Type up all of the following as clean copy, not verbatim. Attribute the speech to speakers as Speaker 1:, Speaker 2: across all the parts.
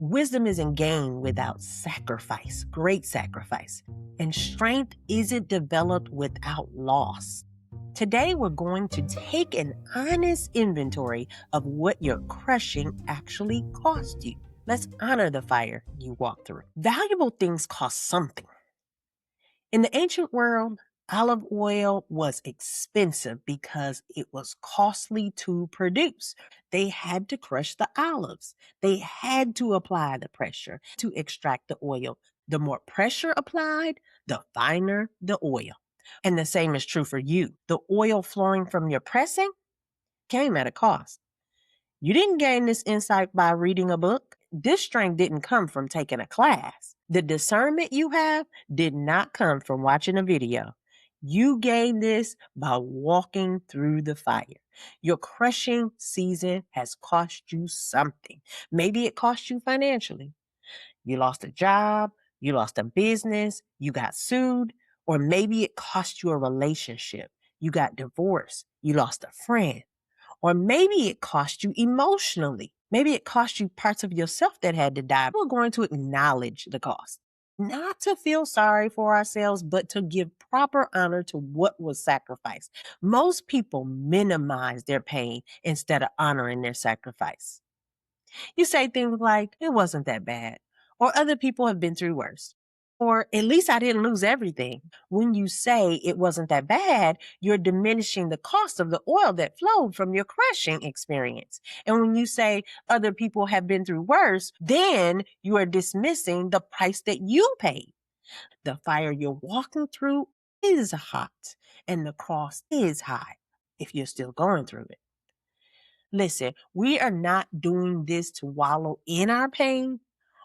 Speaker 1: Wisdom isn't gained without sacrifice, great sacrifice. And strength isn't developed without loss. Today, we're going to take an honest inventory of what your crushing actually cost you. Let's honor the fire you walked through. Valuable things cost something. In the ancient world, olive oil was expensive because it was costly to produce. They had to crush the olives. They had to apply the pressure to extract the oil. The more pressure applied, the finer the oil. And the same is true for you. The oil flowing from your pressing came at a cost. You didn't gain this insight by reading a book. This strength didn't come from taking a class. The discernment you have did not come from watching a video. You gained this by walking through the fire. Your crushing season has cost you something. Maybe it cost you financially. You lost a job, you lost a business, you got sued, or maybe it cost you a relationship. You got divorced, you lost a friend. Or maybe it cost you emotionally. Maybe it cost you parts of yourself that had to die. We're going to acknowledge the cost. Not to feel sorry for ourselves, but to give proper honor to what was sacrificed. Most people minimize their pain instead of honoring their sacrifice. You say things like, it wasn't that bad, or other people have been through worse. Or at least I didn't lose everything. When you say it wasn't that bad, you're diminishing the cost of the oil that flowed from your crushing experience. And when you say other people have been through worse, then you are dismissing the price that you paid. The fire you're walking through is hot and the cost is high if you're still going through it. Listen, we are not doing this to wallow in our pain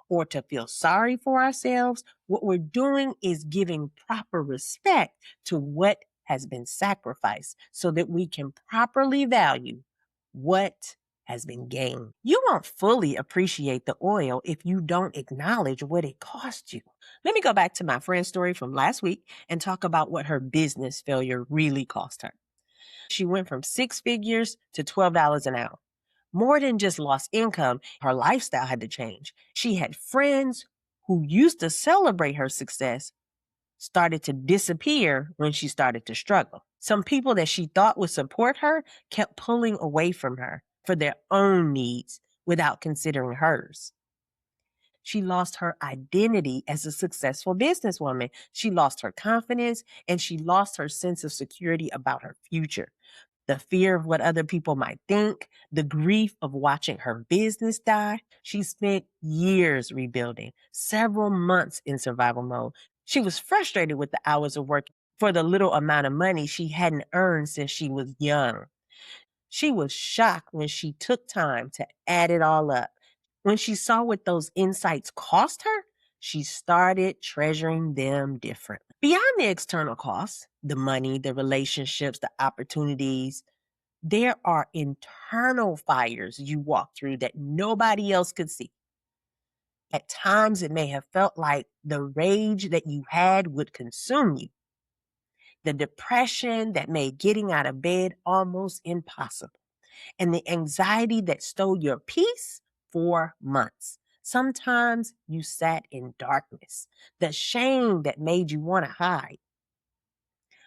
Speaker 1: or to feel sorry for ourselves. What we're doing is giving proper respect to what has been sacrificed so that we can properly value what has been gained. You won't fully appreciate the oil if you don't acknowledge what it cost you. Let me go back to my friend's story from last week and talk about what her business failure really cost her. She went from 6 figures to $12 an hour. More than just lost income, her lifestyle had to change. She had friends who used to celebrate her success started to disappear when she started to struggle. Some people that she thought would support her kept pulling away from her for their own needs without considering hers. She lost her identity as a successful businesswoman. She lost her confidence and she lost her sense of security about her future. The fear of what other people might think, the grief of watching her business die. She spent years rebuilding, several months in survival mode. She was frustrated with the hours of work for the little amount of money she hadn't earned since she was young. She was shocked when she took time to add it all up. When she saw what those insights cost her, she started treasuring them differently. Beyond the external costs, the money, the relationships, the opportunities, there are internal fires you walk through that nobody else could see. At times, it may have felt like the rage that you had would consume you, the depression that made getting out of bed almost impossible, and the anxiety that stole your peace for months. Sometimes you sat in darkness, the shame that made you want to hide.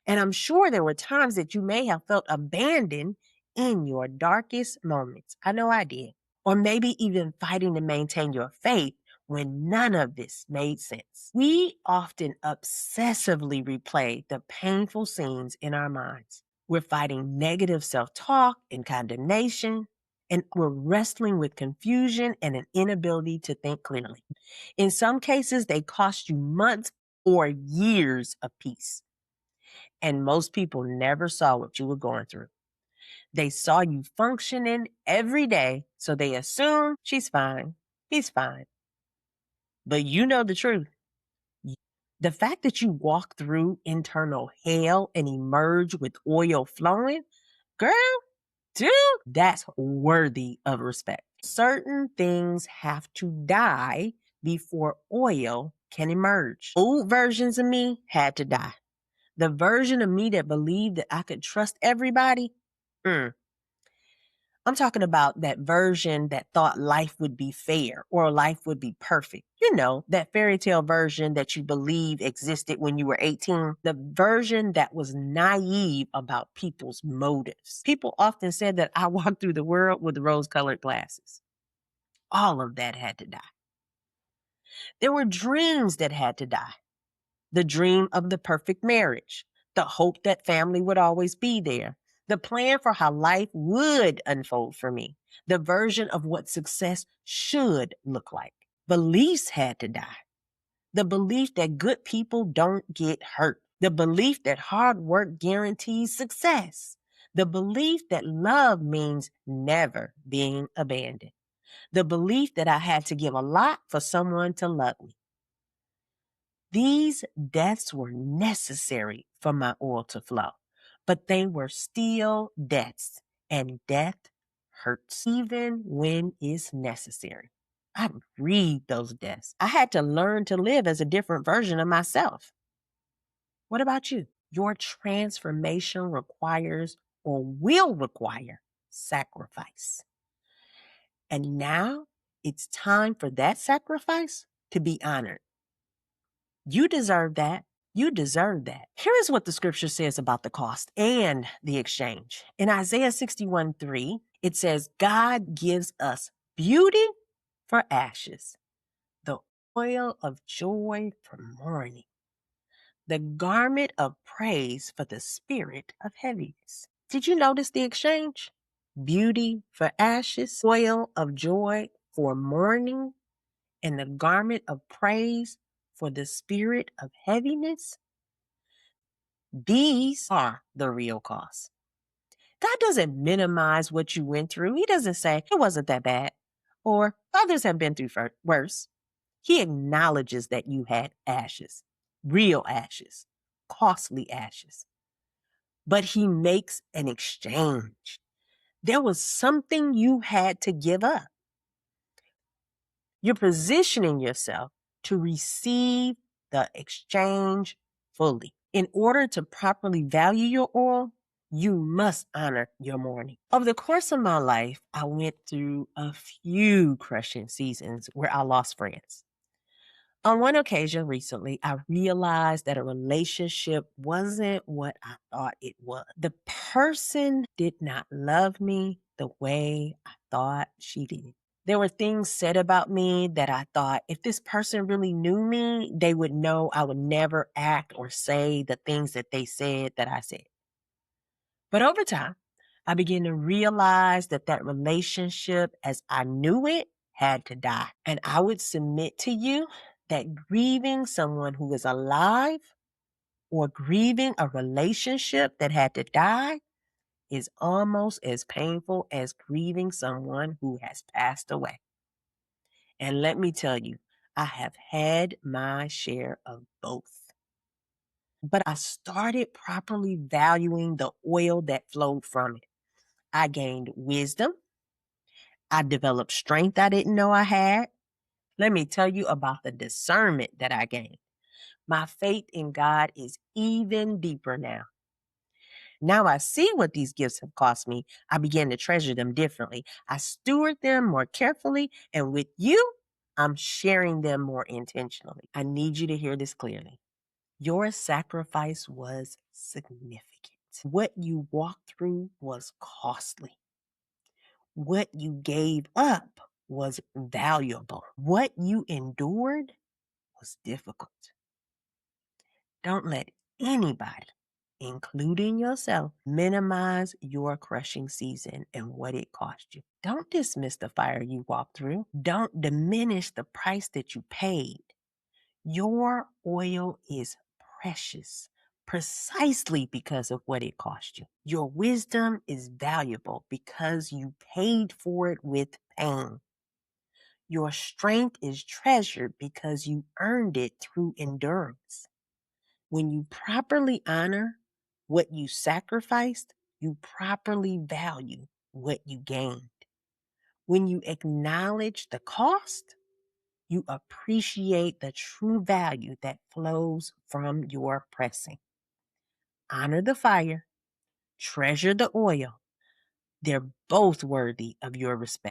Speaker 1: And I'm sure there were times that you may have felt abandoned in your darkest moments. I know I did. Or maybe even fighting to maintain your faith when none of this made sense. We often obsessively replay the painful scenes in our minds. We're fighting negative self-talk and condemnation, and we're wrestling with confusion and an inability to think clearly. In some cases, they cost you months or years of peace. And most people never saw what you were going through. They saw you functioning every day, so they assume she's fine, he's fine. But you know the truth. The fact that you walk through internal hell and emerge with oil flowing, girl, dude, that's worthy of respect. Certain things have to die before oil can emerge. Old versions of me had to die. The version of me that believed that I could trust everybody, I'm talking about that version that thought life would be fair or life would be perfect. You know, that fairy tale version that you believe existed when you were 18. The version that was naive about people's motives. People often said that I walked through the world with rose colored glasses. All of that had to die. There were dreams that had to die. The dream of the perfect marriage, the hope that family would always be there, the plan for how life would unfold for me, the version of what success should look like. Beliefs had to die. The belief that good people don't get hurt, the belief that hard work guarantees success, the belief that love means never being abandoned, the belief that I had to give a lot for someone to love me. These deaths were necessary for my oil to flow, but they were still deaths, and death hurts even when it's necessary. I breathed those deaths. I had to learn to live as a different version of myself. What about you? Your transformation requires or will require sacrifice. And now it's time for that sacrifice to be honored. You deserve that. You deserve that. Here is what the scripture says about the cost and the exchange. In Isaiah 61:3, it says, God gives us beauty for ashes, the oil of joy for mourning, the garment of praise for the spirit of heaviness. Did you notice the exchange? Beauty for ashes, oil of joy for mourning, and the garment of praise for the spirit of heaviness. These are the real cost. God doesn't minimize what you went through. He doesn't say it wasn't that bad or others have been through worse. He acknowledges that you had ashes, real ashes, costly ashes. But he makes an exchange. There was something you had to give up. You're positioning yourself to receive the exchange fully. In order to properly value your oil, you must honor your mourning. Over the course of my life, I went through a few crushing seasons where I lost friends. On one occasion recently, I realized that a relationship wasn't what I thought it was. The person did not love me the way I thought she did. There were things said about me that I thought if this person really knew me, they would know I would never act or say the things that they said that I said. But over time, I began to realize that that relationship as I knew it had to die. And I would submit to you that grieving someone who is alive or grieving a relationship that had to die is almost as painful as grieving someone who has passed away. And let me tell you, I have had my share of both. But I started properly valuing the oil that flowed from it. I gained wisdom. I developed strength I didn't know I had. Let me tell you about the discernment that I gained. My faith in God is even deeper now. Now I see what these gifts have cost me. I begin to treasure them differently. I steward them more carefully. And with you, I'm sharing them more intentionally. I need you to hear this clearly. Your sacrifice was significant. What you walked through was costly. What you gave up was valuable. What you endured was difficult. Don't let anybody, including yourself, minimize your crushing season and what it cost you. Don't dismiss the fire you walked through. Don't diminish the price that you paid. Your oil is precious precisely because of what it cost you. Your wisdom is valuable because you paid for it with pain. Your strength is treasured because you earned it through endurance. When you properly honor what you sacrificed, you properly value what you gained. When you acknowledge the cost, you appreciate the true value that flows from your pressing. Honor the fire, treasure the oil, They're both worthy of your respect.